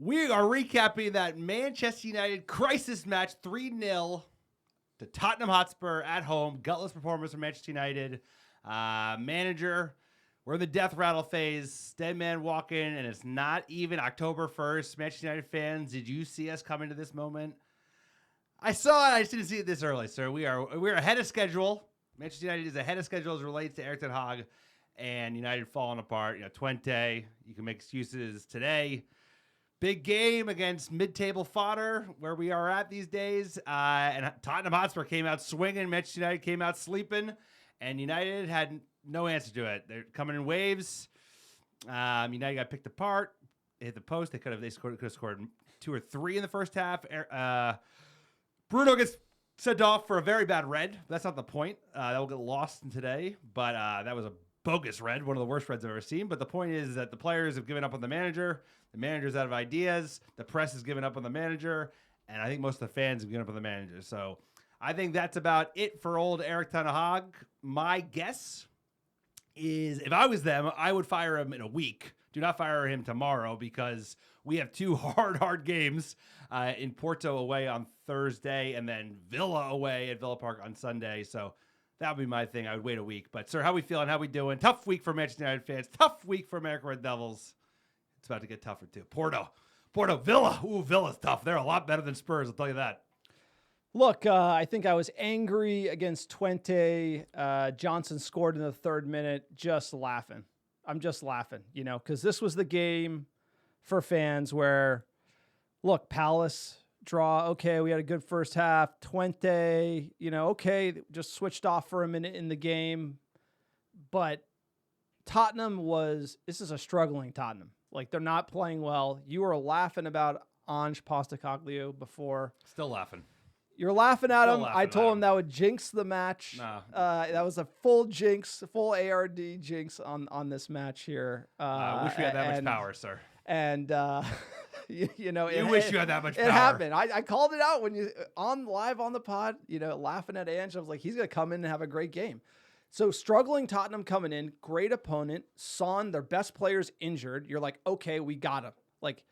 We are recapping that Manchester United crisis match 3-0 to Tottenham Hotspur at home. Gutless performance from Manchester United. Manager, we're in the death rattle phase. Dead man walking, and it's not even October 1st. Manchester United fans, did you see us coming to this moment? I saw it. I just didn't see it this early, sir. We're ahead of schedule. Manchester United is ahead of schedule as it relates to Erik ten Hag, and United falling apart. Twente, you can make excuses today. Big game against mid-table fodder, where we are at these days. And Tottenham Hotspur came out swinging. Manchester United came out sleeping. And United had no answer to it. They're coming in waves. United got picked apart. They hit the post. They could have scored 2 or 3 in the first half. Bruno gets sent off for a very bad red. That's not the point. That will get lost in today. But that was a bogus red, one of the worst reds I've ever seen. But the point is that the players have given up on the manager. The manager's out of ideas. The press has given up on the manager. And I think most of the fans have given up on the manager. So I think that's about it for old Erik ten Hag. My guess is if I was them, I would fire him in a week. Do not fire him tomorrow because we have 2 hard games in Porto away on Thursday and then Villa away at Villa Park on Sunday. So that would be my thing. I would wait a week. But, sir, how we feeling? How we doing? Tough week for Manchester United fans. Tough week for American Red Devils. It's about to get tougher, too. Porto, Villa. Ooh, Villa's tough. They're a lot better than Spurs, I'll tell you that. Look, I think I was angry against Twente. Johnson scored in the 3rd minute, just laughing. I'm just laughing, because this was the game for fans where, look, Palace draw. Okay, we had a good first half. Twente, okay, just switched off for a minute in the game. But this is a struggling Tottenham. Like, they're not playing well. You were laughing about Ange Postecoglou before. Still laughing. You're laughing at him. I told him that would jinx the match. No. That was a full jinx, full ARD jinx on this match here. I wish we had that much power, sir. And, you wish you had that much power. It happened. I called it out when live on the pod, laughing at Ange. I was like, he's going to come in and have a great game. So struggling Tottenham coming in, great opponent. Son, their best players injured. You're like, okay, we got him. Like,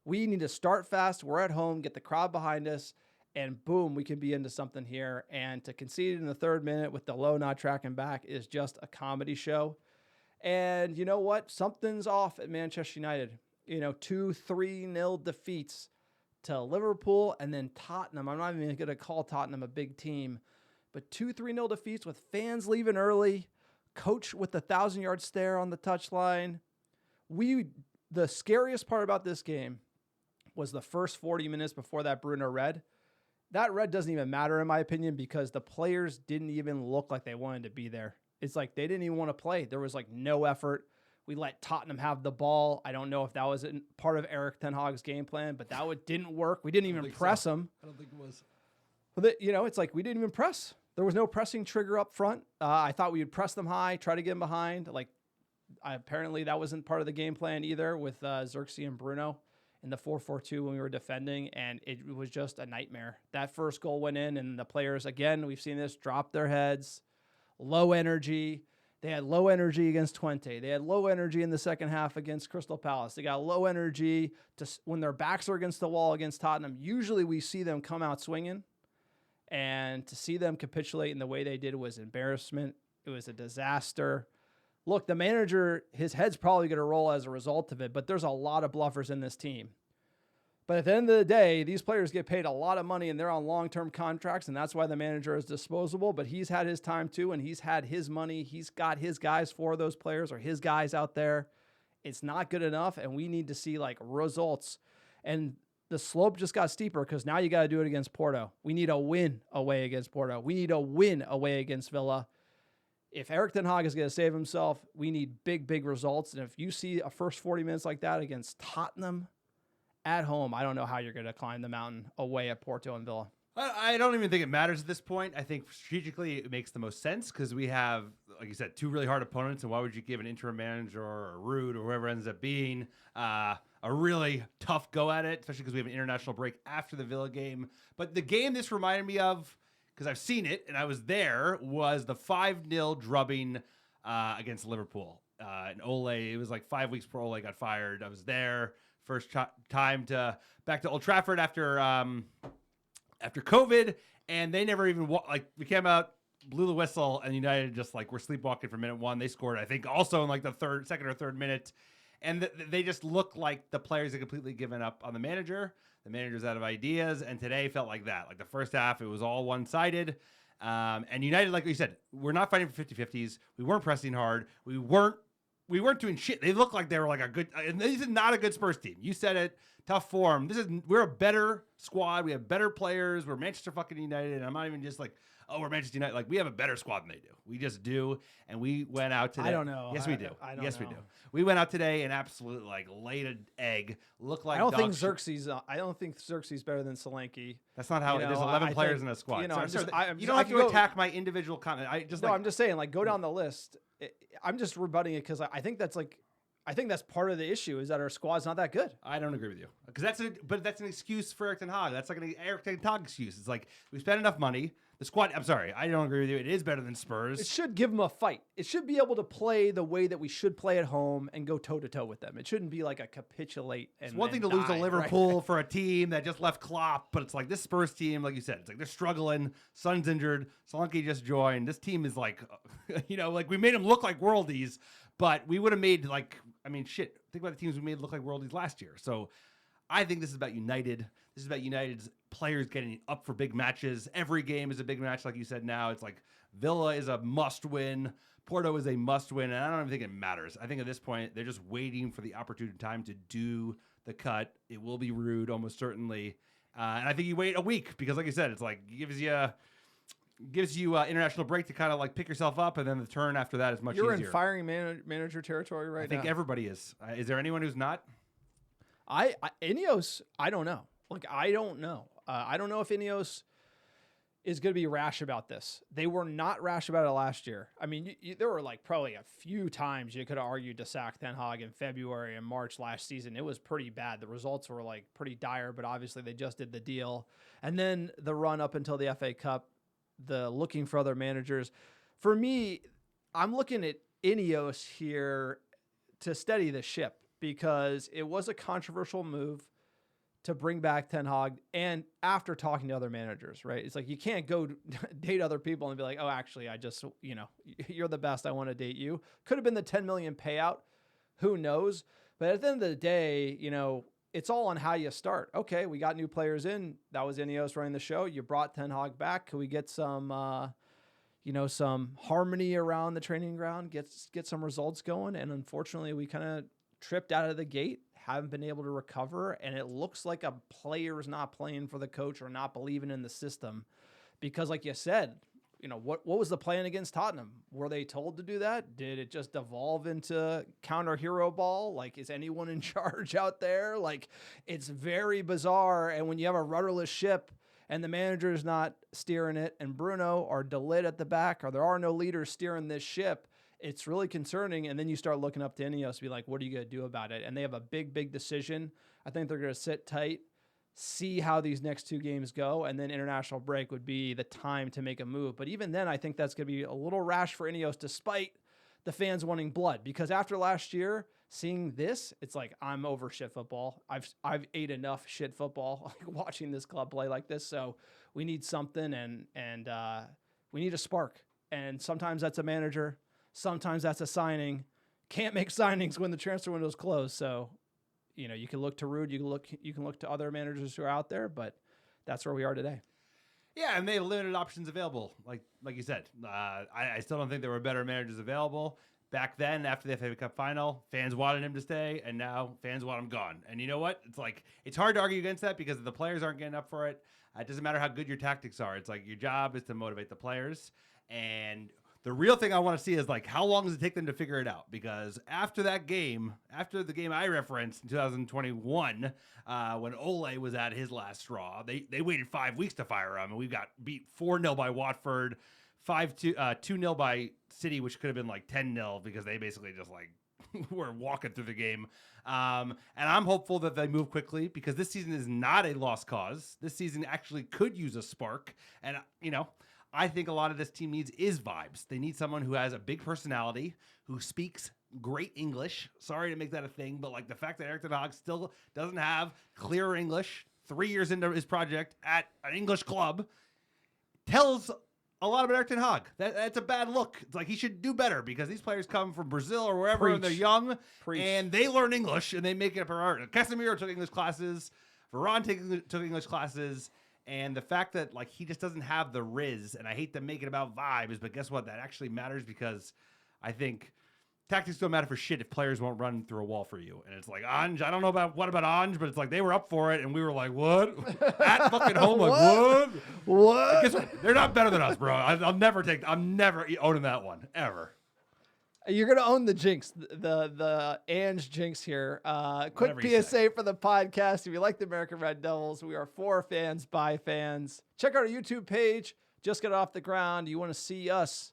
we need to start fast. We're at home, get the crowd behind us. And boom, we can be into something here. And to concede in the 3rd minute with the low not tracking back is just a comedy show. And you know what? Something's off at Manchester United. 2-3-0 defeats to Liverpool and then Tottenham. I'm not even going to call Tottenham a big team. But 2-3-0 defeats with fans leaving early. Coach with the 1,000-yard stare on the touchline. The scariest part about this game was the first 40 minutes before that Bruno red. That red doesn't even matter, in my opinion, because the players didn't even look like they wanted to be there. It's like they didn't even want to play. There was like no effort. We let Tottenham have the ball. I don't know if that was part of Erik ten Hag's game plan, but that didn't work. We didn't even press them. I don't think it was. But it's like we didn't even press. There was no pressing trigger up front. I thought we would press them high, try to get them behind. Apparently that wasn't part of the game plan either with Xerxes and Bruno in the 4-4-2 when we were defending, and it was just a nightmare. That first goal went in, and the players, again, we've seen this, dropped their heads, low energy. They had low energy against Twente. They had low energy in the second half against Crystal Palace. They got low energy when their backs are against the wall against Tottenham. Usually we see them come out swinging. And to see them capitulate in the way they did was embarrassment. It was a disaster. Look, the manager, his head's probably going to roll as a result of it, but there's a lot of bluffers in this team. But at the end of the day, these players get paid a lot of money and they're on long-term contracts, and that's why the manager is disposable. But he's had his time too, and he's had his money. He's got his guys for those players or his guys out there. It's not good enough, and we need to see results. And the slope just got steeper because now you got to do it against Porto. We need a win away against Porto. We need a win away against Villa. If Erik ten Hag is going to save himself, we need big, big results. And if you see a first 40 minutes like that against Tottenham at home, I don't know how you're going to climb the mountain away at Porto and Villa. I don't even think it matters at this point. I think strategically it makes the most sense because we have, like you said, 2 really hard opponents. And why would you give an interim manager or a Rude or whoever ends up being a really tough go at it, especially because we have an international break after the Villa game. But the game this reminded me of, because I've seen it and I was there, was the 5-0 drubbing against Liverpool. And Ole, it was like 5 weeks before Ole got fired. I was there first time back to Old Trafford after COVID, and they never even we came out, blew the whistle, and United just were sleepwalking for minute one. They scored, I think, also in the second or third minute, and they just look like the players had completely given up on the manager. The manager's out of ideas, and today felt like that. Like the first half, it was all one-sided. And United, like you said, we're not fighting for 50-50s. We weren't pressing hard. We weren't doing shit. They looked like they were a good, and this is not a good Spurs team. You said it, tough form. We're a better squad. We have better players. We're Manchester fucking United. And I'm not even just we're Manchester United. We have a better squad than they do. We just do. And we went out today. I don't know. Yes, we do. I don't yes, know. we do. We went out today and absolutely laid an egg. Looked like I don't dog think shit. Xerxes. I don't think Xerxes better than Solanke. That's not how there's 11 players in a squad. You know, you don't have to attack my individual comment. I'm just saying, go down the list. I'm just rebutting it because I think that's part of the issue is that our squad's not that good. I don't agree with you because that's an excuse for Erik ten Hag. That's like an Erik ten Hag excuse. It's we spent enough money. The squad. I'm sorry, I don't agree with you. It is better than Spurs. It should give them a fight. It should be able to play the way that we should play at home and go toe to toe with them. It shouldn't be a capitulate. And it's one thing to lose to Liverpool for a team that just left Klopp, but it's this Spurs team, like you said, it's they're struggling. Son's injured. Solanke just joined. This team is we made them look like worldies, but we would have made shit. Think about the teams we made look like worldies last year. So I think this is about United. This is about United's players getting up for big matches. Every game is a big match, like you said. Now it's Villa is a must-win, Porto is a must-win, and I don't even think it matters. I think at this point they're just waiting for the opportune time to do the cut. It will be rude, almost certainly, and I think you wait a week because, like you said, it's gives you international break to kind of pick yourself up, and then the turn after that is much easier. You're in firing manager territory right now. I think everybody is. Is there anyone who's not? Ineos, I don't know. I don't know. I don't know if Ineos is going to be rash about this. They were not rash about it last year. I mean, there were probably a few times you could have argued to sack Ten Hag in February and March last season. It was pretty bad. The results were pretty dire, but obviously they just did the deal. And then the run up until the FA Cup, the looking for other managers. For me, I'm looking at Ineos here to steady the ship because it was a controversial move to bring back Ten Hag, and after talking to other managers, right? It's you can't go date other people and be oh, actually, I just, you're the best. I want to date you. Could have been the 10 million payout. Who knows? But at the end of the day, it's all on how you start. Okay, we got new players in. That was Ineos running the show. You brought Ten Hag back. Could we get some, some harmony around the training ground, get some results going? And unfortunately, we kind of tripped out of the gate. Haven't been able to recover, and it looks like a player's not playing for the coach or not believing in the system because, like you said, what was the plan against Tottenham? Were they told to do that? Did it just evolve into counter hero ball? Is anyone in charge out there? It's very bizarre, and when you have a rudderless ship and the manager's not steering it, and Bruno or De Ligt at the back, or there are no leaders steering this ship, it's really concerning. And then you start looking up to Ineos to be what are you going to do about it? And they have a big decision. I think they're going to sit tight, see how these next two games go, and then international break would be the time to make a move. But even then, I think that's going to be a little rash for Ineos despite the fans wanting blood. Because after last year, seeing this, it's I'm over shit football. I've ate enough shit football watching this club play like this. So we need something, and we need a spark. And sometimes that's a manager. Sometimes that's a signing. Can't make signings when the transfer window's closed. So, you can look to Ruud, you can look to other managers who are out there, but that's where we are today. Yeah, and they have limited options available. Like you said, I still don't think there were better managers available. Back then, after the FA Cup final, fans wanted him to stay, and now fans want him gone. And you know what? It's hard to argue against that because the players aren't getting up for it. It doesn't matter how good your tactics are. It's your job is to motivate the players. And the real thing I want to see is how long does it take them to figure it out? Because after the game I referenced in 2021, when Ole was at his last straw, they waited 5 weeks to fire him, and we got beat 4-0 by Watford, 2-0 by City, which could have been 10-0 because they basically just were walking through the game. And I'm hopeful that they move quickly because this season is not a lost cause. This season actually could use a spark, and I think a lot of this team needs is vibes. They need someone who has a big personality, who speaks, great English. Sorry to make that a thing, but like the fact that Erik ten Hag still doesn't have clear English 3 years into his project at an English club tells a lot about Erik ten Hag. That's a bad look. It's like he should do better because these players come from Brazil or wherever and they're young and they learn English and they make it a priority. Casemiro took English classes. Varane took English classes. And the fact that like he just doesn't have the riz, and I hate to make it about vibes, but guess what? That actually matters because I think tactics don't matter for shit if players won't run through a wall for you. And it's like, Ange, I don't know about Ange, but it's like they were up for it, and we were like, what? At fucking home, like, what? What? Guess what? They're not better than us, bro. I'm never owning that one, ever. You're going to own the jinx, the Ange jinx here. Quick Whatever PSA for the podcast. If you like the American Red Devils, we are for fans, by fans. Check out our YouTube page. Just got off the ground. You want to see us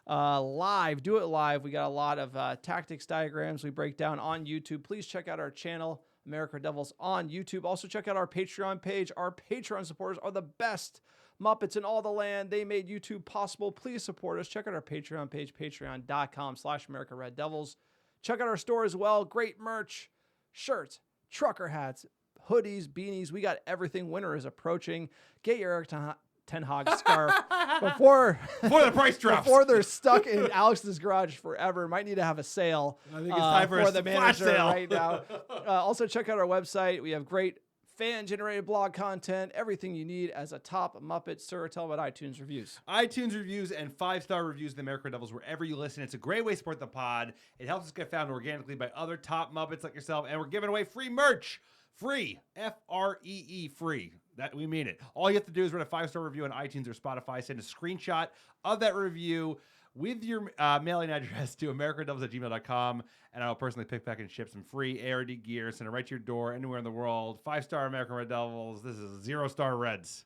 live, do it live. We got a lot of tactics diagrams we break down on YouTube. Please check out our channel, American Red Devils, on YouTube. Also check out our Patreon page. Our Patreon supporters are the best Muppets in all the land. They made YouTube possible. Please support us. Check out our Patreon page, patreon.com/AmericanRedDevils. Check out our store as well. Great merch, shirts, trucker hats, hoodies, beanies. We got everything. Winter is approaching. Get your Erik ten Hag scarf before the price drops. Before they're stuck in Alex's garage forever. Might need to have a sale. I think it's time for the flash manager sale right now. Also check out our website. We have great fan-generated blog content, everything you need as a top Muppet. Sir, tell about iTunes reviews. iTunes reviews and 5-star reviews of the American Red Devils wherever you listen. It's a great way to support the pod. It helps us get found organically by other top Muppets like yourself, and we're giving away free merch. Free. F-R-E-E, free. That we mean it. All you have to do is write a 5-star review on iTunes or Spotify. Send a screenshot of that review with your mailing address to americanreddevils@gmail.com, and I'll personally pick back and ship some free ARD gear, send it right to your door anywhere in the world. 5-star American Red Devils. This is 0-star Reds.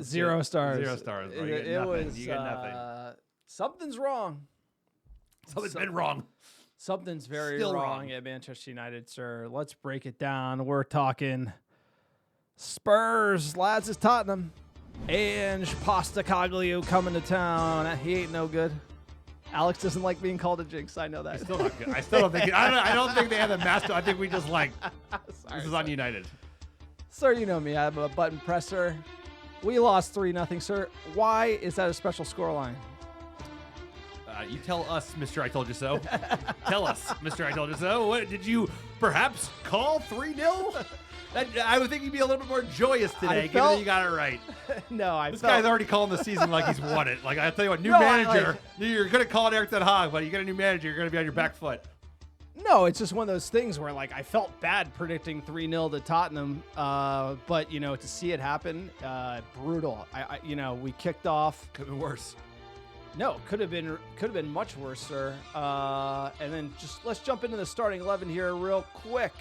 0 stars. 0 stars, bro. You get nothing. Something's wrong. Something's been wrong. Something's very Still wrong at Manchester United, sir. Let's break it down. We're talking Spurs. Lads, it's Tottenham. Ange Postecoglou coming to town. He ain't no good. Alex doesn't like being called a jinx. I know that. He's still not good. I still don't think. I don't think they have the master. I think we just like. This is on United. Sir, you know me. I'm a button presser. We lost 3-0, sir. Why is that a special scoreline? You tell us, Mr. I Told You So. Tell us, Mr. I Told You So. What, did you perhaps call 3-0? I would think you'd be a little bit more joyous today, given that you got it right. No, This guy's already calling the season like he's won it. Like, I tell you what, manager. You're going to call it Erik ten Hag, but you get a new manager, you're going to be on your back foot. No, it's just one of those things where, like, I felt bad predicting 3-0 to Tottenhm, but, you know, to see it happen, brutal. We kicked off. Could have been worse. No, could have been much worse, sir. And then let's jump into the starting 11 here real quick.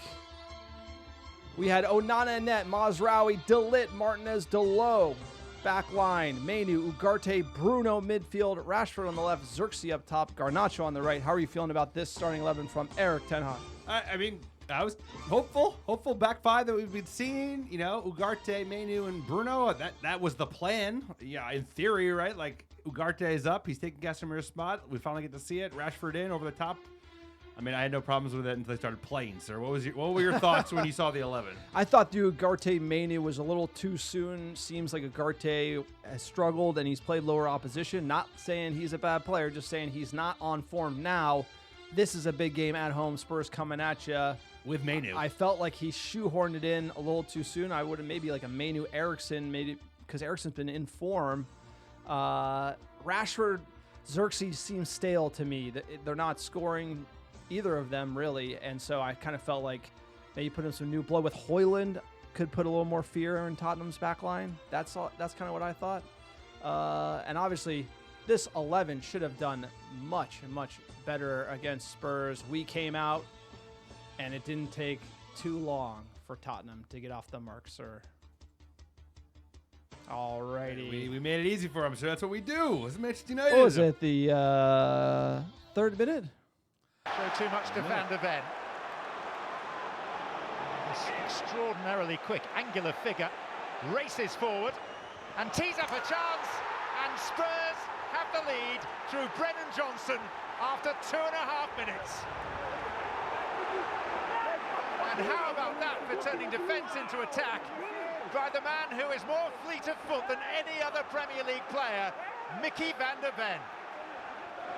We had Onana in net, Mazraoui, De Ligt, Martinez, Dalot, back line, Mainu, Ugarte, Bruno midfield, Rashford on the left, Xerxes up top, Garnacho on the right. How are you feeling about this starting 11 from Erik ten Hag? I mean, I was hopeful back five that we've been seeing. You know, Ugarte, Mainu, and Bruno. That was the plan. Yeah, in theory, right? Like Ugarte is up, he's taking Casemiro's spot. We finally get to see it. Rashford in over the top. I mean, I had no problems with it until they started playing, sir. What were your thoughts when you saw the 11? I thought the Ugarte Mainu was a little too soon. Seems like Ugarte has struggled and he's played lower opposition. Not saying he's a bad player, just saying he's not on form now. This is a big game at home. Spurs coming at you. With Mainu. I felt like he shoehorned it in a little too soon. I would have maybe like a Mainu Eriksen, maybe because Eriksen's been in form. Rashford, Xerxes seems stale to me. They're not scoring either of them really, and so I kind of felt like maybe put in some new blood with Højlund could put a little more fear in Tottenham's back line. That's kind of what I thought. And obviously this 11 should have done much better against Spurs. We came out and it didn't take too long for Tottenham to get off the mark, sir. Alrighty. We made it easy for him, so that's what we do. It's Manchester United. What was it, the third minute? So too much to Van de Ven. This extraordinarily quick, angular figure races forward and tees up a chance, and Spurs have the lead through Brennan Johnson after 2.5 minutes. And how about that for turning defence into attack by the man who is more fleet of foot than any other Premier League player, Mickey van der Ven.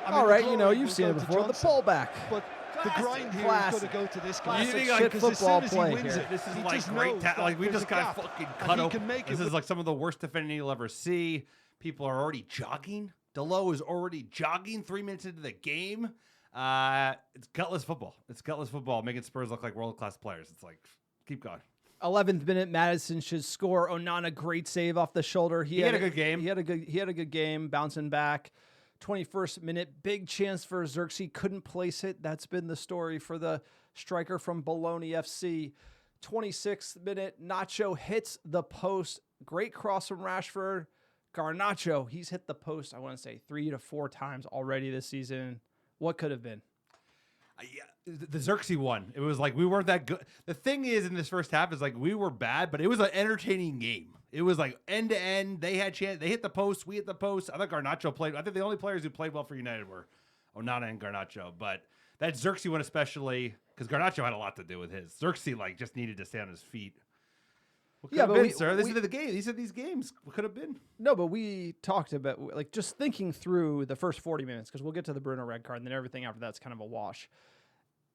All right, you know, you've seen it before. The pullback. But the grind here has got to go to this guy. Classic like, shit because as football soon as he play wins here. it, This is he like just great. knows that Like we there's just a got gap, fucking and cut he open. can make This it is like some of the worst defending you'll ever see. People are already jogging. Delo is already jogging 3 minutes into the game. It's gutless football. It's gutless football, making Spurs look like world-class players. It's like, keep going. 11th minute, Madison should score. Onana, great save off the shoulder. He had a good game. He had a good game, bouncing back. 21st minute, big chance for Xerxes. Couldn't place it. That's been the story for the striker from Bologna FC. 26th minute, Nacho hits the post. Great cross from Rashford. Garnacho, he's hit the post, I want to say 3 to 4 times already this season. What could have been? Yeah, the Xerxes one. It was like we weren't that good. The thing is, in this first half, is like we were bad, but it was an entertaining game. It was like end to end. They had chance. They hit the post. We hit the post. I thought Garnacho played. I think the only players who played well for United were Onana and Garnacho. But that Xerxes one especially, because Garnacho had a lot to do with his. Xerxes like just needed to stay on his feet. What could have been, sir? This is the game. These are these games. What could have been? No, but we talked about like just thinking through the first 40 minutes because we'll get to the Bruno red card and then everything after that's kind of a wash.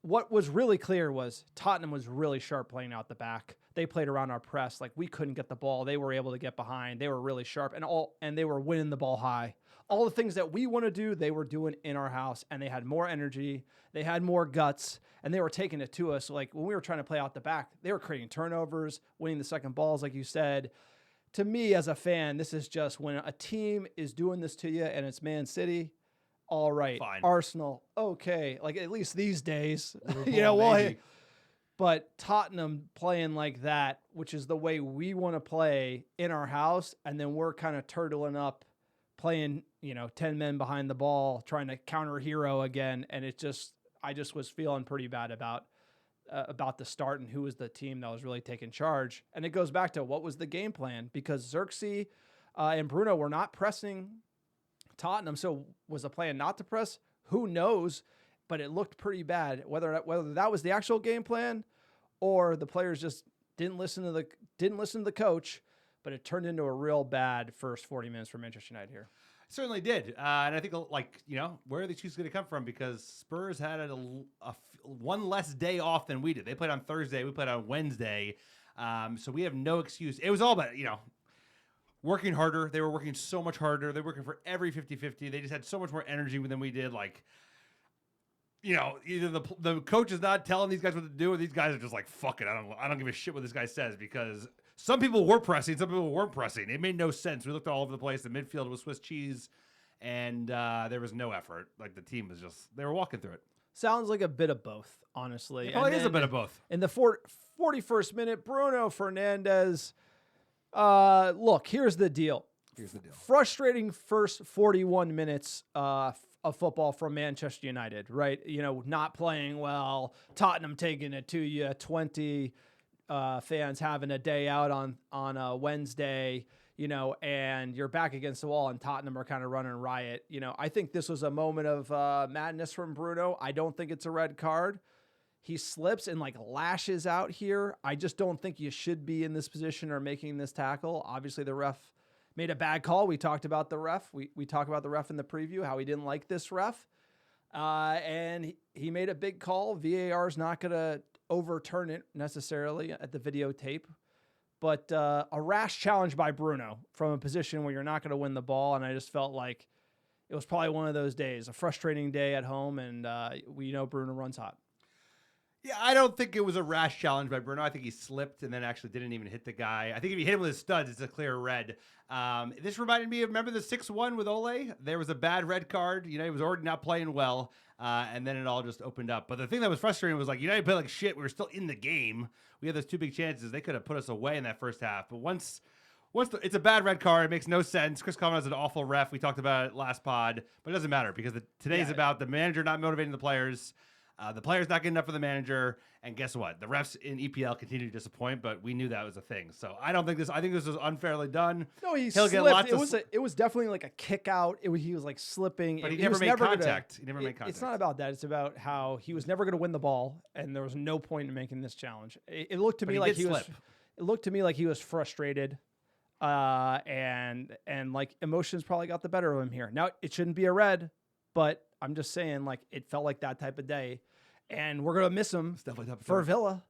What was really clear was Tottenham was really sharp playing out the back. They played around our press like we couldn't get the ball. They were able to get behind. They were really sharp and they were winning the ball high. All the things that we want to do, they were doing in our house, and they had more energy. They had more guts, and they were taking it to us. So like when we were trying to play out the back, they were creating turnovers, winning the second balls, like you said. To me, as a fan, this is just when a team is doing this to you, and it's Man City. All right, Fine. Arsenal, okay. Like at least these days, Liverpool, you know, well, maybe. but Tottenham playing like that, which is the way we want to play in our house, and then we're kind of turtling up, playing, 10 men behind the ball, trying to counter hero again. And I just was feeling pretty bad about the start and who was the team that was really taking charge. And it goes back to what was the game plan, because Xerxes and Bruno were not pressing Tottenham. So was the plan not to press? Who knows? But it looked pretty bad. Whether that was the actual game plan or the players just didn't listen to the coach, but it turned into a real bad first 40 minutes for Manchester United here. Certainly did. And I think, where are the excuses going to come from? Because Spurs had one less day off than we did. They played on Thursday. We played on Wednesday. So we have no excuse. It was all about, working harder. They were working so much harder. They were working for every 50-50. They just had so much more energy than we did. Either the coach is not telling these guys what to do, or these guys are just like, fuck it. I don't give a shit what this guy says, because some people were pressing, some people weren't pressing. It made no sense. We looked all over the place. The midfield was Swiss cheese, and there was no effort. Like the team was they were walking through it. Sounds like a bit of both, honestly. It probably is a bit of both. In the 41st minute, Bruno Fernandes. Look, here's the deal. Frustrating first 41 minutes of football from Manchester United, right? Not playing well. Tottenham taking it to you. 20 fans having a day out on a Wednesday, and you're back against the wall, and Tottenham are kind of running riot. I think this was a moment of madness from Bruno. I don't think it's a red card. He slips and lashes out here. I just don't think you should be in this position or making this tackle. Obviously, the ref made a bad call. We talked about the ref. We talked about the ref in the preview, how he didn't like this ref. And he made a big call. VAR is not going to overturn it necessarily at the videotape. But a rash challenge by Bruno from a position where you're not going to win the ball. And I just felt like it was probably one of those days, a frustrating day at home. And we know Bruno runs hot. Yeah, I don't think it was a rash challenge by Bruno. I think he slipped and then actually didn't even hit the guy. I think if he hit him with his studs, it's a clear red. This reminded me of, remember the 6-1 with Ole? There was a bad red card. He was already not playing well, and then it all just opened up. But the thing that was frustrating was United played like shit. We were still in the game. We had those 2 big chances. They could have put us away in that first half. But once it's a bad red card, it makes no sense. Chris Coleman is an awful ref. We talked about it last pod, but it doesn't matter because today's about the manager not motivating the players. The player's not good enough for the manager, and guess what? The refs in EPL continue to disappoint, but we knew that was a thing. So I think this was unfairly done. No, he'll slipped. Get lots it was definitely like a kick out. He was like slipping. But he never made contact. He never made contact. It's not about that. It's about how he was never going to win the ball, and there was no point in making this challenge. It looked to me like he was. It looked to me like he was frustrated, and like emotions probably got the better of him here. Now it shouldn't be a red, but I'm just saying like it felt like that type of day. And we're going to miss him for Villa.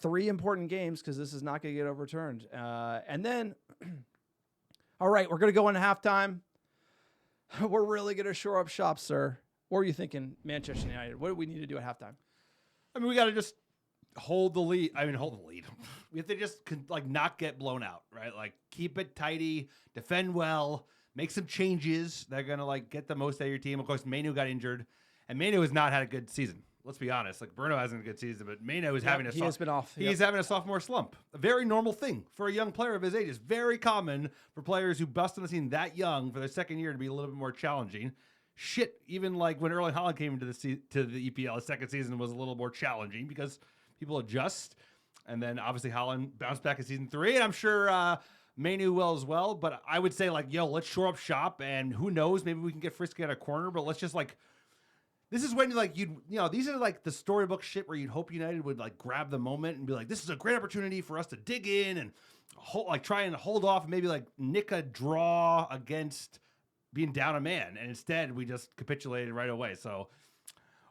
3 important games because this is not going to get overturned. And then, all right, we're going to go into halftime. We're really going to shore up shop, sir. What are you thinking, Manchester United? What do we need to do at halftime? I mean, we got to just hold the lead. We have to just not get blown out, right? Like keep it tidy, defend well, make some changes that are going to get the most out of your team. Of course, Mainu got injured, and Mainu has not had a good season. Let's be honest. Like Bruno hasn't a good season, but Mainu is having he has been off. He's having a sophomore slump. A very normal thing for a young player of his age. It's very common for players who bust on the scene that young for their second year to be a little bit more challenging. Shit, even like when Erling Haaland came into the EPL, his second season was a little more challenging because people adjust. And then obviously Haaland bounced back in season 3, and I'm sure Mainu will as well. But I would say let's shore up shop, and who knows, maybe we can get frisky at a corner. But let's just this is when these are the storybook shit where you'd hope United would grab the moment and be like, this is a great opportunity for us to dig in and try and hold off, and maybe nick a draw against being down a man. And instead we just capitulated right away. So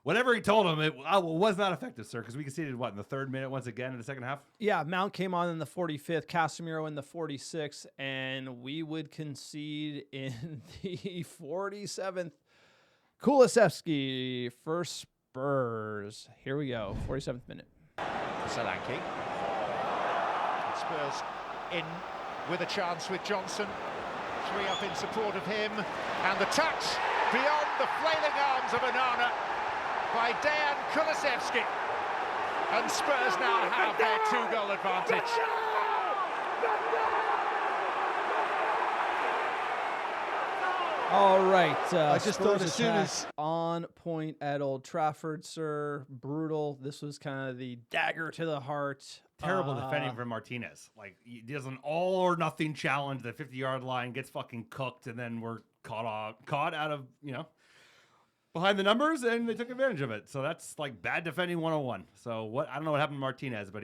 whatever he told him, it was not effective, sir, because we conceded in the 3rd minute once again in the second half? Yeah, Mount came on in the 45th, Casemiro in the 46th, and we would concede in the 47th. Keulesvki for Spurs. Here we go, 47th minute. Solanke. Spurs in with a chance with Johnson. 3 up in support of him. And the touch beyond the flailing arms of Onana by Dejan Keulesvki. And Spurs now have their 2-goal advantage. All right. I just thought Spurs as soon as on point at Old Trafford, sir. Brutal. This was kind of the dagger to the heart. Terrible defending from Martinez. He does an all or nothing challenge. The 50-yard line gets fucking cooked, and then we're caught out of behind the numbers, and they took advantage of it. So that's bad defending 101. So I don't know what happened to Martinez, but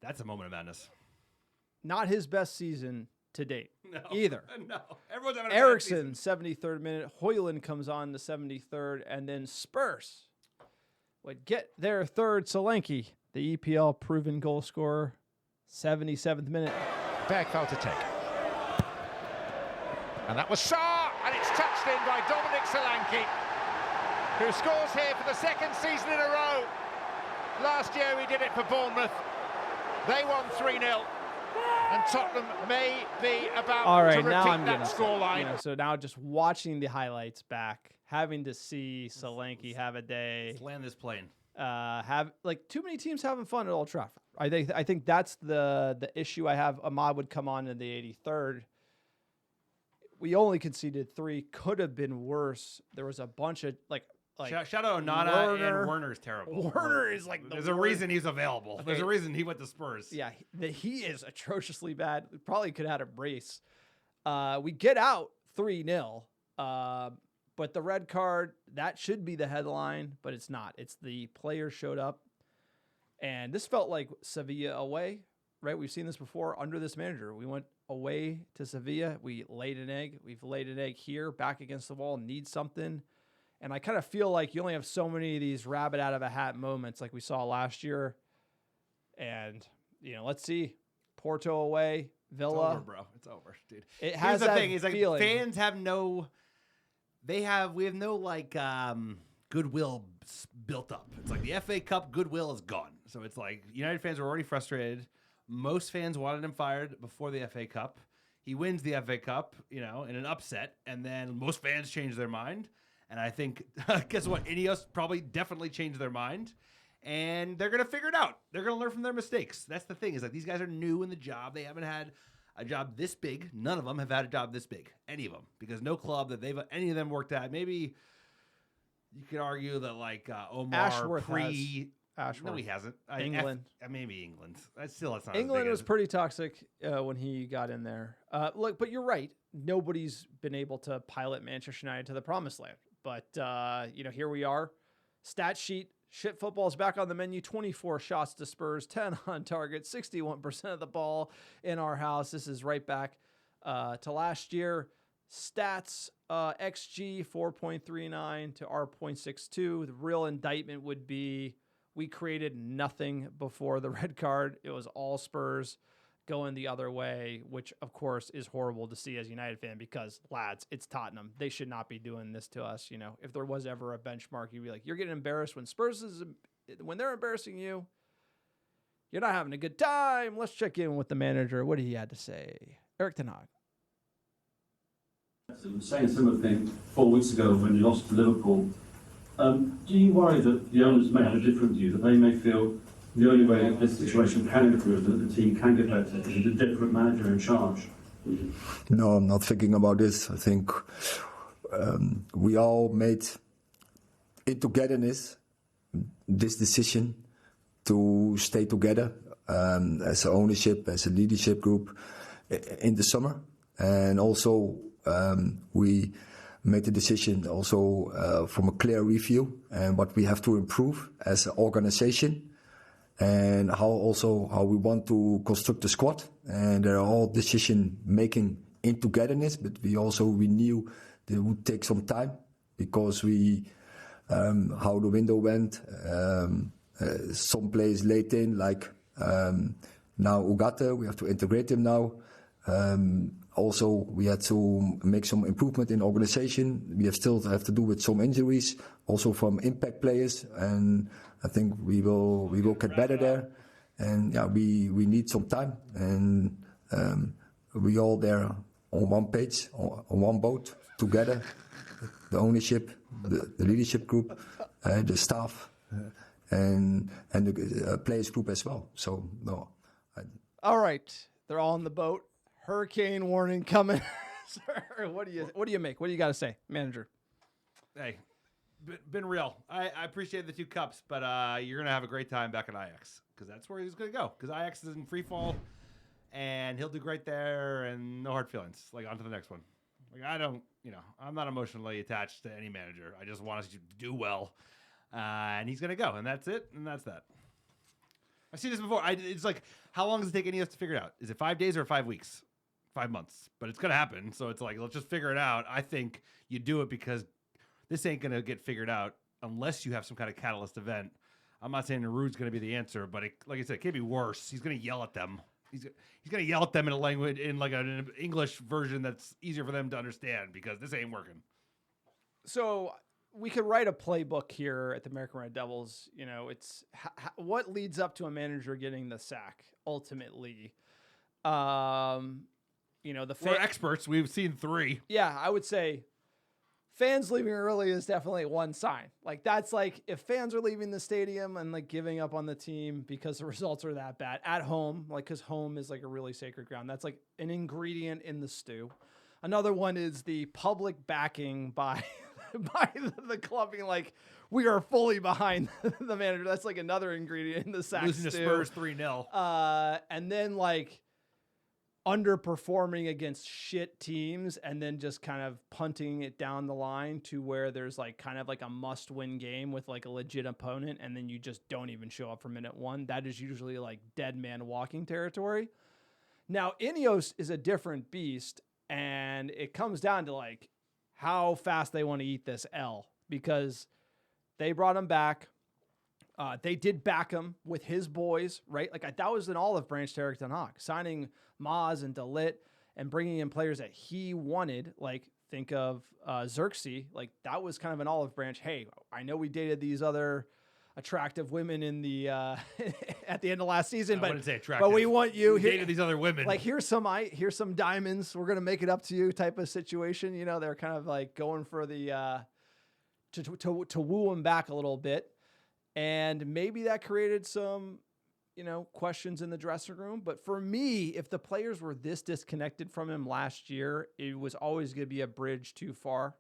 that's a moment of madness. Not his best season to date No, either. No, everyone's having a Eriksen, 73rd minute. Hoyland comes on the 73rd, and then Spurs would get their 3rd. Solanke, the EPL proven goal scorer, 77th minute. Bergfeld to take. And that was Sarr, and it's touched in by Dominic Solanke, who scores here for the 2nd season in a row. Last year he did it for Bournemouth. They won 3-0. And Tottenham may be about to repeat that scoreline. So now just watching the highlights back, having to see Solanke have a day. Let's land this plane. Have too many teams having fun at Old Trafford. I think that's the issue I have. Ahmad would come on in the 83rd. We only conceded 3. Could have been worse. There was a bunch of shout out Onana, and Werner's terrible. Werner is there's a reason he's available. Okay. There's a reason he went to Spurs. Yeah, he is atrociously bad. Probably could have had a brace. We get out 3-0, but the red card, that should be the headline, but it's not. It's the player showed up, and this felt like Sevilla away, right? We've seen this before under this manager. We went away to Sevilla. We laid an egg. We've laid an egg here, back against the wall, need something. And I kind of feel like you only have so many of these rabbit out of a hat moments like we saw last year. And, let's see. Porto away, Villa. It's over, bro. It's over, dude. It has that feeling. Fans have we have no goodwill built up. It's the FA Cup goodwill is gone. So it's United fans are already frustrated. Most fans wanted him fired before the FA Cup. He wins the FA Cup, in an upset, and then most fans change their mind. And I think, guess what? Ineos probably definitely changed their mind, and they're going to figure it out. They're going to learn from their mistakes. That's the thing, is these guys are new in the job. They haven't had a job this big. None of them have had a job this big, any of them, because no club that any of them worked at, maybe You could argue that like Omar Ashworth Ashworth. No, he hasn't. England. Maybe England. That's not England as big was as pretty toxic when he got in there. Look, but you're right. Nobody's been able to pilot Manchester United to the promised land. But here we are. Stat sheet. Shit football is back on the menu. 24 shots to Spurs, 10 on target, 61% of the ball in our house. This is right back to last year. Stats, XG 4.39 to our 0.62. The real indictment would be we created nothing before the red card. It was all Spurs going the other way, which of course is horrible to see as a United fan because, lads, it's Tottenham. They should not be doing this to us. If there was ever a benchmark, you'd be like, you're getting embarrassed when they're embarrassing you. You're not having a good time. Let's check in with the manager. What he had to say. Erik Ten Hag. I was saying a similar thing 4 weeks ago when you lost to Liverpool. Do you worry that the owners may have a different view, that they may feel the only way that this situation can improve, that the team can get better, is a different manager in charge? No, I'm not thinking about this. I think we all made in togetherness this decision to stay together as an ownership, as a leadership group in the summer. And also we made the decision also from a clear review and what we have to improve as an organization. And how we want to construct the squad. And they're all decision making in togetherness, but we knew that it would take some time because how the window went, some players late in, like now Ugarte, we have to integrate him now. Also, we had to make some improvement in organization. We still have to do with some injuries, also from impact players, and I think we will get better there. And we need some time, and we all there on one page, on one boat together. The ownership, the leadership group, the staff, and the players group as well. So no. All right, they're all on the boat. Hurricane warning coming. Sir, what do you make? What do you got to say, manager? Hey, been real. I appreciate the 2 cups, but you're gonna have a great time back at Ajax because that's where he's gonna go. Because Ajax is in free fall, and he'll do great there, and no hard feelings. Like on to the next one. Like I'm not emotionally attached to any manager. I just want us to do well, and he's gonna go, and that's it, and that's that. I've seen this before. It's like, how long does it take any of us to figure it out? Is it 5 days or 5 weeks? 5 months, but it's gonna happen. So it's like, let's just figure it out. I think you do it because this ain't gonna get figured out unless you have some kind of catalyst event. I'm not saying Ruud's gonna be the answer, but like I said, it can't be worse. He's gonna yell at them. He's gonna yell at them in a language, in like an English version that's easier for them to understand because this ain't working. So we could write a playbook here at the American Red Devils. It's what leads up to a manager getting the sack ultimately. We're experts. We've seen 3. Yeah, I would say fans leaving early is definitely one sign. Like that's like if fans are leaving the stadium and like giving up on the team because the results are that bad at home, like because home is like a really sacred ground. That's like an ingredient in the stew. Another one is the public backing by the club being like, we are fully behind the manager. That's like another ingredient in the sack losing stew. to Spurs 3-0. And then like underperforming against shit teams and then just kind of punting it down the line to where there's like kind of like a must-win game with like a legit opponent, and then you just don't even show up for minute 1. That is usually like dead man walking territory. Now, Ineos is a different beast, and it comes down to like how fast they want to eat this L, because they brought him back. They did back him with his boys, right? Like that was an olive branch to Erik Ten Hag, signing Maz and De Ligt and bringing in players that he wanted. Like think of Xerxes. Like that was kind of an olive branch. Hey, I know we dated these other attractive women in the at the end of last season, but we want you here. Dated these other women. Like here's some diamonds. We're gonna make it up to you type of situation. They're kind of like going for the to woo him back a little bit. And maybe that created some, questions in the dressing room. But for me, if the players were this disconnected from him last year, it was always going to be a bridge too far.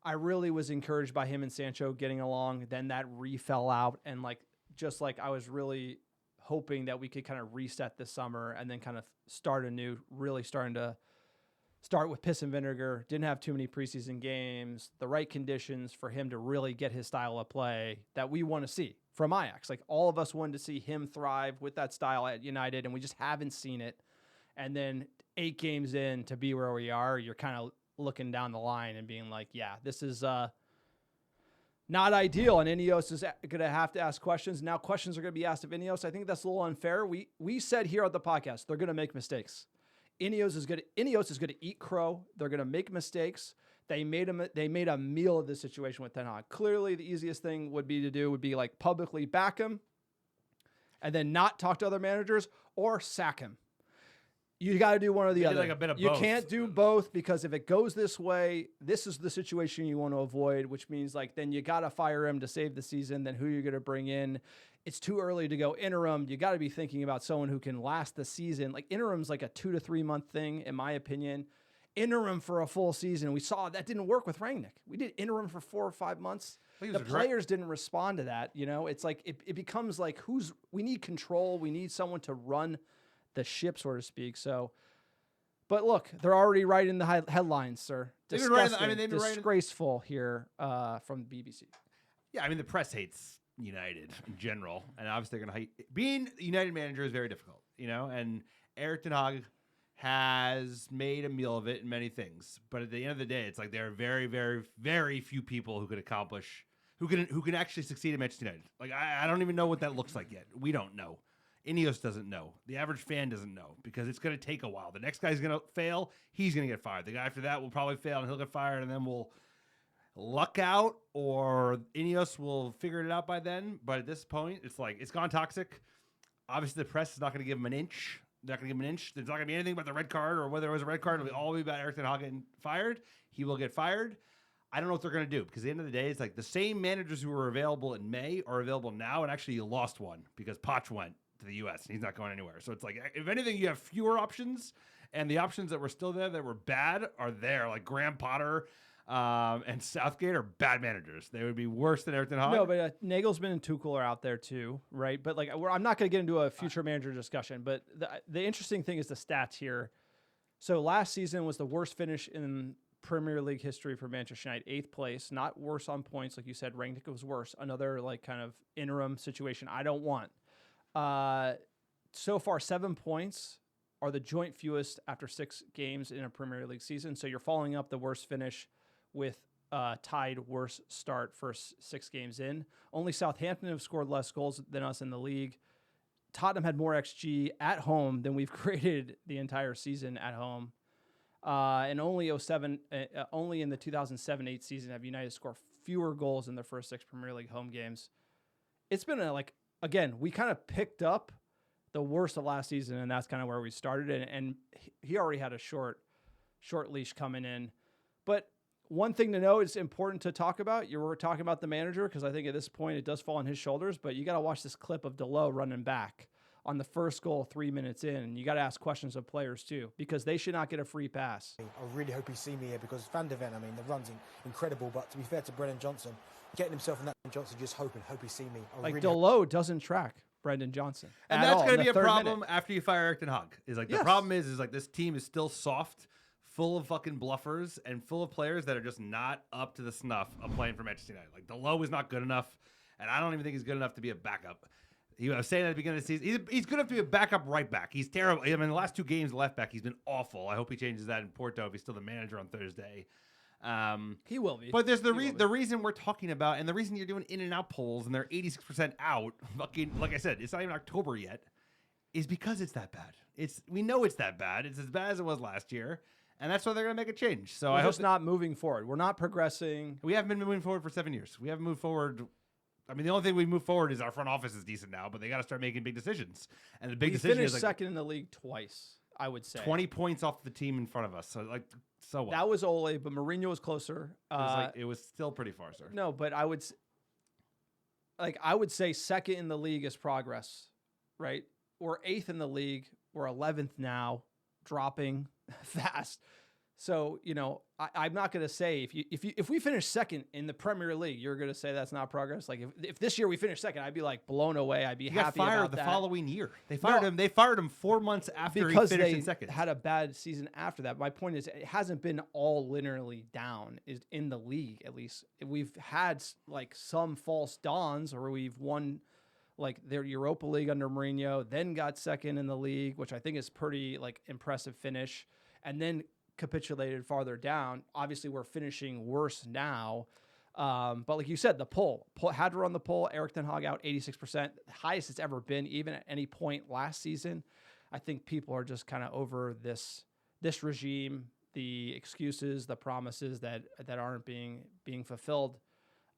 I really was encouraged by him and Sancho getting along. Then that fell out, and just like I was really hoping that we could kind of reset this summer and then kind of start anew, really starting to start with piss and vinegar. Didn't have too many preseason games, the right conditions for him to really get his style of play that we want to see from Ajax. Like, all of us wanted to see him thrive with that style at United, and we just haven't seen it. And then 8 games in to be where we are, you're kind of looking down the line and being like, yeah, this is not ideal, and Ineos is going to have to ask questions. Now questions are going to be asked of Ineos. I think that's a little unfair. We said here on the podcast, they're going to make mistakes. Ineos is going to eat crow. They're going to make mistakes. They made a meal of this situation with Ten Hag. Clearly, the easiest thing would be like publicly back him and then not talk to other managers or sack him. You got to do one or the other. Like a bit of you both. Can't do both, because if it goes this way, this is the situation you want to avoid, which means then you got to fire him to save the season. Then who you're going to bring in? It's too early to go interim. You got to be thinking about someone who can last the season. Like, interim's like a 2 to 3 month thing, in my opinion. Interim for a full season, we saw that didn't work with Rangnick. We did interim for 4 or 5 months. The players didn't respond to that. It's like it becomes like we need control. We need someone to run the ship, so to speak. So, but look, they're already writing the headlines, sir. Disgraceful here from the BBC. Yeah, I mean, the press hates United in general, and obviously they're going to hate. Being a United manager is very difficult, and Erik Ten Hag has made a meal of it in many things. But at the end of the day, it's like there are very, very, very few people who can actually succeed at Manchester United. Like, I don't even know what that looks like yet. We don't know. Ineos doesn't know. The average fan doesn't know, because it's going to take a while. The next guy's going to fail. He's going to get fired. The guy after that will probably fail, and he'll get fired, and then we'll luck out, or Ineos will figure it out by then. But at this point, it's like it's gone toxic. Obviously, the press is not going to give him an inch. They're not going to give him an inch. There's not going to be anything about the red card, or whether it was a red card. It'll all be about Erik Ten Hag getting fired. He will get fired. I don't know what they're going to do, because at the end of the day, it's like the same managers who were available in May are available now, and actually you lost one because Poch went to the U.S. and he's not going anywhere. So it's like, if anything, you have fewer options, and the options that were still there that were bad are there. Like Graham Potter and Southgate are bad managers. They would be worse than Erik Ten Hag. No, but Nagelsmann and Tuchel are out there too, right? But I'm not going to get into a future manager discussion, but the interesting thing is the stats here. So last season was the worst finish in Premier League history for Manchester United, 8th place, not worse on points. Like you said, Rangnick was worse. Another kind of interim situation I don't want. So far, 7 points are the joint fewest after 6 games in a Premier League season. So you're following up the worst finish with tied worst start first 6 games in. Only Southampton have scored less goals than us in the league. Tottenham had more XG at home than we've created the entire season at home. And only in the 2007-8 season have United scored fewer goals in their first 6 Premier League home games. It's been again, we kind of picked up the worst of last season, and that's kind of where we started. And he already had a short leash coming in. But one thing to know, it's important to talk about. You were talking about the manager, because I think at this point it does fall on his shoulders. But you got to watch this clip of Delot running back on the first goal 3 minutes in. And you got to ask questions of players too, because they should not get a free pass. I really hope he see me here, because Van der Ven, the run's incredible. But to be fair to Brendan Johnson, getting himself in that Johnson, just hope he see me. Delot doesn't track Brendan Johnson. And that's going to be a problem after you fire Erik Ten Hag. The problem is this team is still soft, full of fucking bluffers, and full of players that are just not up to the snuff of playing for Manchester United. Delot is not good enough, and I don't even think he's good enough to be a backup. I was saying at the beginning of the season, he's good enough to be a backup right back. He's terrible. The last 2 games left back, he's been awful. I hope he changes that in Porto if he's still the manager on Thursday. He will be. But there's the reason we're talking about, and the reason you're doing in and out polls and they're 86% out, fucking, like I said, it's not even October yet, is because it's that bad. We know it's that bad. It's as bad as it was last year, and that's why they're going to make a change. So I hope not moving forward. We're not progressing. We haven't been moving forward for 7 years. We haven't moved forward. The only thing we move forward is our front office is decent now, but they got to start making big decisions. And the big decision is finished second in the league twice, I would say. 20 points off the team in front of us. So what? That was Ole, but Mourinho was closer. It was still pretty far, sir. No, but I would say second in the league is progress, right? We're 8th in the league. We're 11th now, dropping fast. So, I'm not going to say if we finish second in the Premier League, you're going to say that's not progress. Like if this year we finish second, I'd be like blown away. I'd be happy about that. He got fired the following year. They fired him. They fired him 4 months after he finished in second. Had a bad season after that. My point is, it hasn't been all linearly down in the league. At least we've had like some false dawns, or we've won like their Europa League under Mourinho, then got second in the league, which I think is pretty like impressive finish, and then capitulated farther down. Obviously, we're finishing worse now. But like you said, the poll had to run the poll. Erik ten Hag out 86%, highest it's ever been, even at any point last season. I think people are just kind of over this regime, the excuses, the promises that aren't being fulfilled.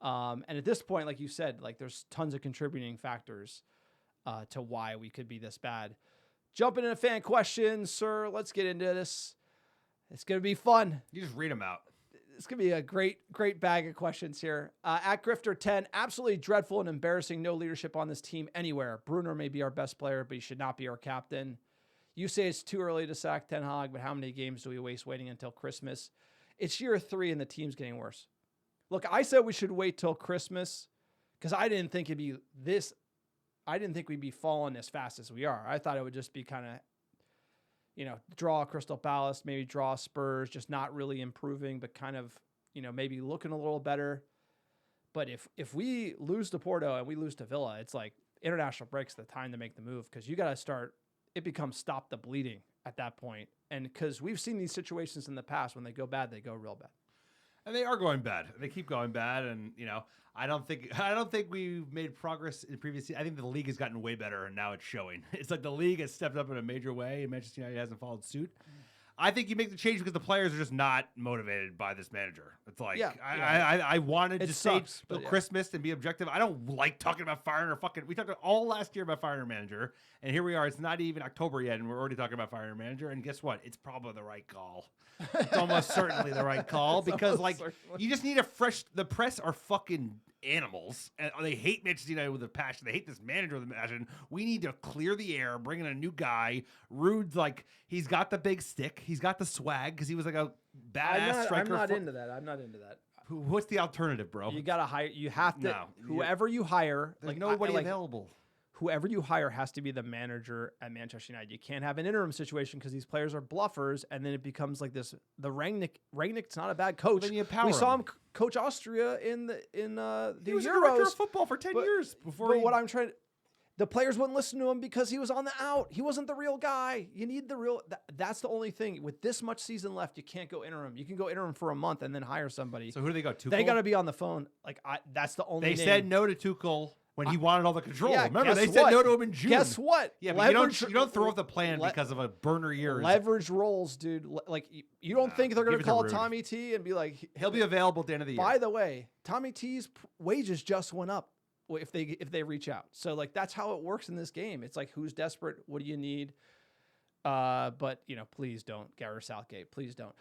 And at this point, like you said, like there's tons of contributing factors to why we could be this bad. Jumping into fan questions, sir. Let's get into this. It's going to be fun. You just read them out. It's going to be a great bag of questions here. At Grifter10, absolutely dreadful and embarrassing. No leadership on this team anywhere. Bruno may be our best player, but he should not be our captain. You say it's too early to sack Ten Hag, but how many games do we waste waiting until Christmas? It's year 3 and the team's getting worse. Look, I said we should wait till Christmas because I didn't think it'd be this. I didn't think we'd be falling as fast as we are. I thought it would just be kind of, draw Crystal Palace, maybe draw Spurs, just not really improving, but kind of, maybe looking a little better. But if we lose to Porto and we lose to Villa, it's like international break's the time to make the move because you got to start. It becomes stop the bleeding at that point. And because we've seen these situations in the past, when they go bad, they go real bad. And they are going bad. They keep going bad. And, I don't think we've made progress in previous seasons. I think the league has gotten way better, and now it's showing. It's like the league has stepped up in a major way, and Manchester United hasn't followed suit. I think you make the change because the players are just not motivated by this manager. It's like, I wanted to say till Christmas and be objective. I don't like talking about firing we talked all last year about firing a manager, and here we are. It's not even October yet, and we're already talking about firing a manager. And guess what? It's probably the right call. It's almost certainly the right call because, you just need the press are fucking animals, and they hate Manchester United with a passion. They hate this manager with a passion. We need to clear the air, bring in a new guy. Rude's he's got the big stick. He's got the swag because he was like a badass striker. I'm not into that. What's the alternative, bro? You got to hire. You have to. Whoever you hire, there's nobody available. Whoever you hire has to be the manager at Manchester United. You can't have an interim situation because these players are bluffers, and then it becomes like this. The Rangnick's not a bad coach. Well, then you empower we saw him coach Austria in the he was Euros. A director of football for 10 years before. But what I'm trying, the players wouldn't listen to him because he was on the out. He wasn't the real guy. You need the real. That's the only thing. With this much season left, you can't go interim. You can go interim for a month and then hire somebody. So who do they go? Tuchel? They got to be on the phone. That's the only. They said no to Tuchel when he wanted all the control. Yeah, remember, they said no to him in June. Guess what? Yeah, but you don't throw off the plan because of a burner year. Leverage roles, dude. You don't think they're going to call Tommy T and be like, he'll be available at the end of the year. By the way, Tommy T's wages just went up if they reach out. So that's how it works in this game. It's like, who's desperate? What do you need? But please don't. Gareth Southgate, please don't.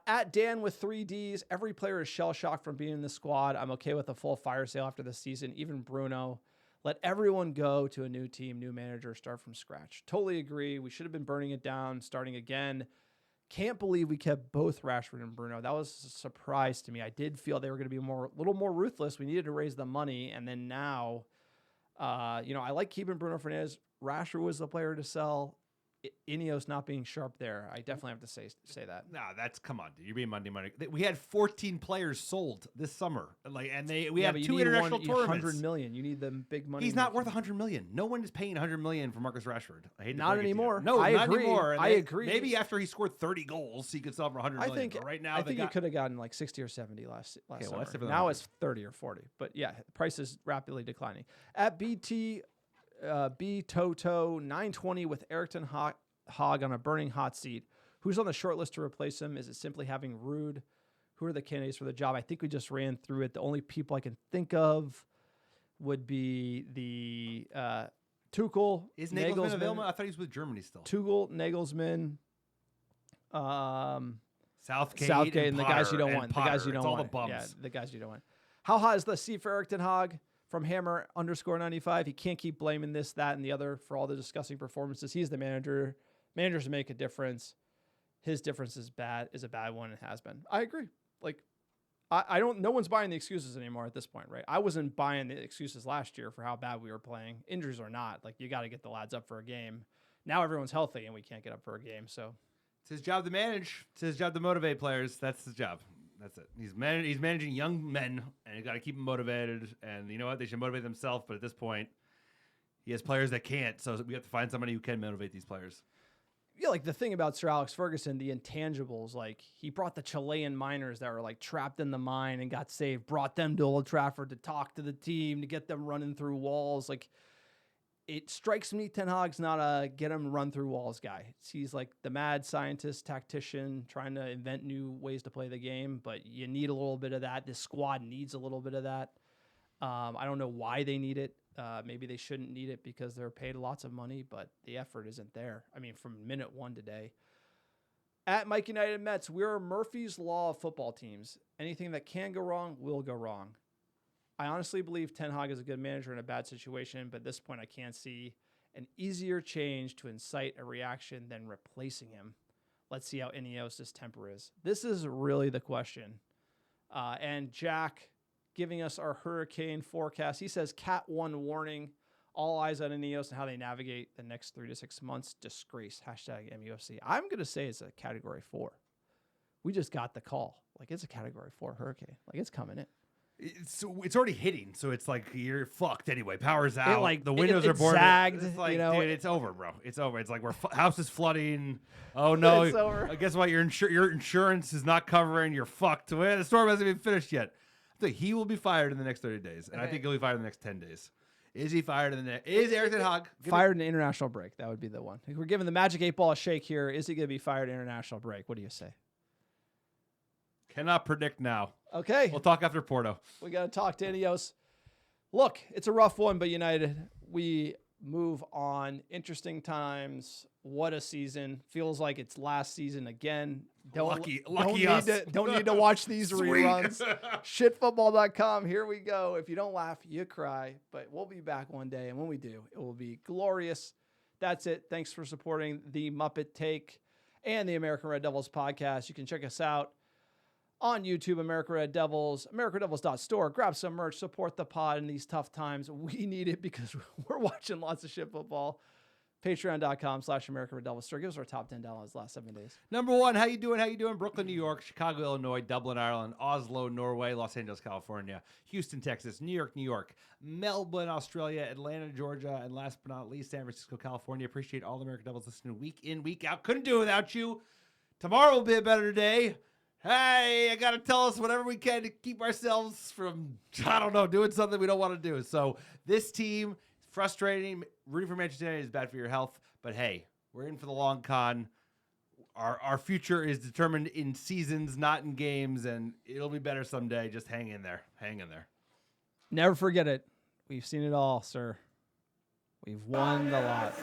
At Dan with 3 Ds, every player is shell-shocked from being in the squad. I'm okay with a full fire sale after the season, even Bruno. Let everyone go to a new team, new manager, start from scratch. Totally agree. We should have been burning it down, starting again. Can't believe we kept both Rashford and Bruno. That was a surprise to me. I did feel they were going to be a little more ruthless. We needed to raise the money, and then now, I like keeping Bruno Fernandes. Rashford was the player to sell. Ineos not being sharp there. I definitely have to say that. Nah, come on, dude. You're being Monday. We had 14 players sold this summer, we have 2 international tournaments. 100 million. You need them big money. He's not worth 100 million. No one is paying 100 million for Marcus Rashford. I hate not anymore. No, I not agree. anymore. I agree. Maybe after he scored 30 goals, he could sell for 100 million. But right now, I think you could have gotten 60 or 70 last summer. Now it's 30 or 40. But yeah, the price is rapidly declining. At BT B Toto 920 with Erik ten Hag on a burning hot seat. Who's on the short list to replace him? Is it simply having Rude? Who are the candidates for the job? I think we just ran through it. The only people I can think of would be the Tuchel. Is Nagelsmann available? I thought he was with Germany still. Tuchel, Nagelsmann, Southgate, and the guys you don't want. Potter. The guys you don't want. want. All the bums. Yeah, the guys you don't want. How hot is the seat for Erik ten Hag? From Hammer _95. He can't keep blaming this, that, and the other for all the disgusting performances. He's the manager. Managers make a difference. his difference is a bad one and has been. I agree. Like, no one's buying the excuses anymore at this point, right? I wasn't buying the excuses last year for how bad we were playing. Injuries or not, like, you got to get the lads up for a game. Now everyone's healthy and we can't get up for a game. So it's his job to manage. It's his job to motivate players. That's his job. That's it. He's managing young men, and you got to keep them motivated. And you know what? They should motivate themselves. But at this point, he has players that can't. So we have to find somebody who can motivate these players. Yeah, like the thing about Sir Alex Ferguson, the intangibles, like he brought the Chilean miners that were like trapped in the mine and got saved, brought them to Old Trafford to talk to the team, to get them running through walls. Like, it strikes me Ten Hag's not a get them run through walls guy. He's like the mad scientist, tactician, trying to invent new ways to play the game, but you need a little bit of that. This squad needs a little bit of that. I don't know why they need it. Maybe they shouldn't need it because they're paid lots of money, but the effort isn't there. I mean, from minute one today. At Mike United Mets, we're Murphy's Law of football teams. Anything that can go wrong will go wrong. I honestly believe Ten Hag is a good manager in a bad situation, but at this point I can't see an easier change to incite a reaction than replacing him. Let's see how Ineos' temper is. This is really the question. And Jack, giving us our hurricane forecast. He says Cat 1 warning, all eyes on Ineos and how they navigate the next 3 to 6 months. Disgrace, hashtag MUFC. I'm going to say it's a category 4. We just got the call. Like, it's a category 4 hurricane. Like, it's coming in. It's already hitting, so it's like you're fucked anyway. Power's out. Like, the windows are boarded. Zagged, it's like, you know? dude, it's over, bro. It's over. It's like house is flooding. Oh no, It's over. Guess what? Your insurance is not covering. You're fucked. Well, the storm hasn't even finished yet. I think he will be fired in the next 30 days, and I think he'll be fired in the next 10 days. Is he fired in the next? Is Erik ten Hag fired in an international break? That would be the one. We're giving the Magic 8 Ball a shake here. Is he going to be fired in international break? What do you say? Cannot predict now. Okay. We'll talk after Porto. We got to talk to Ineos. Look, it's a rough one, but United, we move on. Interesting times. What a season. Feels like it's last season again. Lucky us. Don't need to watch these reruns. Shitfootball.com. Here we go. If you don't laugh, you cry. But we'll be back one day, and when we do, it will be glorious. That's it. Thanks for supporting the Muppet Take and the American Red Devils podcast. You can check us out on YouTube, American Red Devils, americanreddevils.store. Grab some merch, support the pod in these tough times. We need it because we're watching lots of shit football. Patreon.com/American Red Devils store. Give us our top 10 downloads the last 7 days. Number 1, how you doing? How you doing? Brooklyn, New York, Chicago, Illinois, Dublin, Ireland, Oslo, Norway, Los Angeles, California, Houston, Texas, New York, Melbourne, Australia, Atlanta, Georgia, and last but not least, San Francisco, California. Appreciate all the American Devils listening week in, week out. Couldn't do it without you. Tomorrow will be a better day. Hey, I got to tell us whatever we can to keep ourselves from, I don't know, doing something we don't want to do. So this team, frustrating. Rooting for Manchester United is bad for your health. But hey, we're in for the long con. Our future is determined in seasons, not in games. And it'll be better someday. Just hang in there. Hang in there. Never forget it. We've seen it all, sir. We've won the lot.